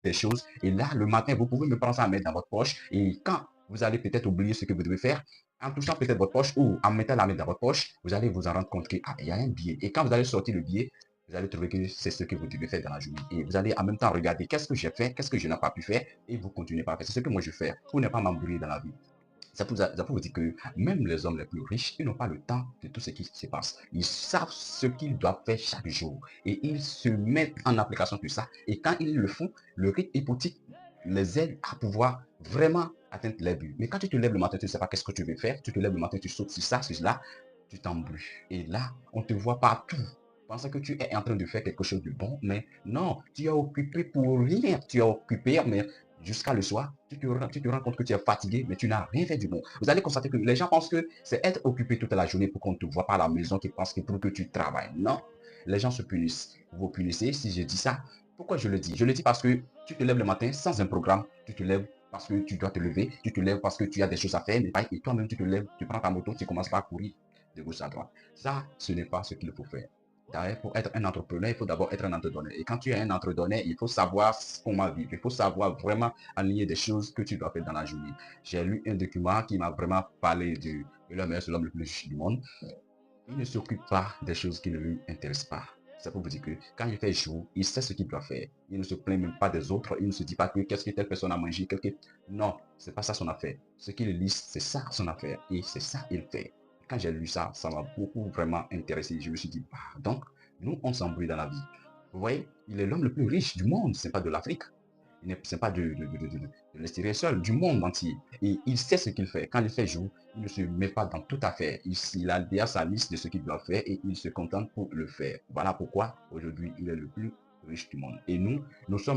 des choses. Et là, le matin, vous pouvez me prendre ça à mettre dans votre poche. Et quand vous allez peut-être oublier ce que vous devez faire, en touchant peut-être votre poche ou en mettant la main dans votre poche, vous allez vous en rendre compte qu'il y a un billet. Et quand vous allez sortir le billet, vous allez trouver que c'est ce que vous devez faire dans la journée. Et vous allez en même temps regarder qu'est-ce que j'ai fait, qu'est-ce que je n'ai pas pu faire, et vous continuez par faire. C'est ce que moi je fais pour ne pas m'embrouiller dans la vie. Ça vous dire que même les hommes les plus riches, ils n'ont pas le temps de tout ce qui se passe. Ils savent ce qu'ils doivent faire chaque jour et ils se mettent en application tout ça. Et quand ils le font, le rythme hypothétique les aide à pouvoir vraiment atteindre les buts. Mais quand tu te lèves le matin, tu ne sais pas qu'est-ce que tu veux faire. Tu te lèves le matin, tu sautes sur ça, sur cela, tu t'embrouilles. Et là, on te voit partout. Pensant que tu es en train de faire quelque chose de bon, mais non, tu es occupé pour rien. Tu es occupé, mais jusqu'à le soir, tu te rends compte que tu es fatigué, mais tu n'as rien fait du bon. Vous allez constater que les gens pensent que c'est être occupé toute la journée pour qu'on ne te voit pas à la maison, qui pensent que pour que tu travailles. Non, les gens se punissent. Vous vous punissez si je dis ça. Pourquoi je le dis? Je le dis parce que tu te lèves le matin sans un programme, tu te lèves parce que tu dois te lever, tu te lèves parce que tu as des choses à faire, et toi-même tu te lèves, tu prends ta moto, tu commences par courir de gauche à droite. Ça, ce n'est pas ce qu'il faut faire. D'ailleurs, pour être un entrepreneur, il faut d'abord être un entrepreneur. Et quand tu es un entrepreneur, il faut savoir comment vivre. Il faut savoir vraiment aligner des choses que tu dois faire dans la journée. J'ai lu un document qui m'a vraiment parlé de l'homme est l'homme le plus riche du monde. Il ne s'occupe pas des choses qui ne lui intéressent pas. C'est pour vous dire que quand il fait jour, il sait ce qu'il doit faire. Il ne se plaint même pas des autres. Il ne se dit pas que qu'est-ce que telle personne a mangé. Non, c'est pas ça son affaire. Ce qu'il lit, c'est ça son affaire. Et c'est ça qu'il fait. Quand j'ai lu ça, ça m'a beaucoup vraiment intéressé. Je me suis dit, bah, donc, nous, on s'embrouille dans la vie. Vous voyez, il est l'homme le plus riche du monde. C'est pas de l'Afrique. Il n'est pas de l'extérieur seul, du monde entier. Et il sait ce qu'il fait. Quand il fait jour, il ne se met pas dans toute affaire. Il a déjà sa liste de ce qu'il doit faire et il se contente pour le faire. Voilà pourquoi aujourd'hui il est le plus riche du monde. Et nous sommes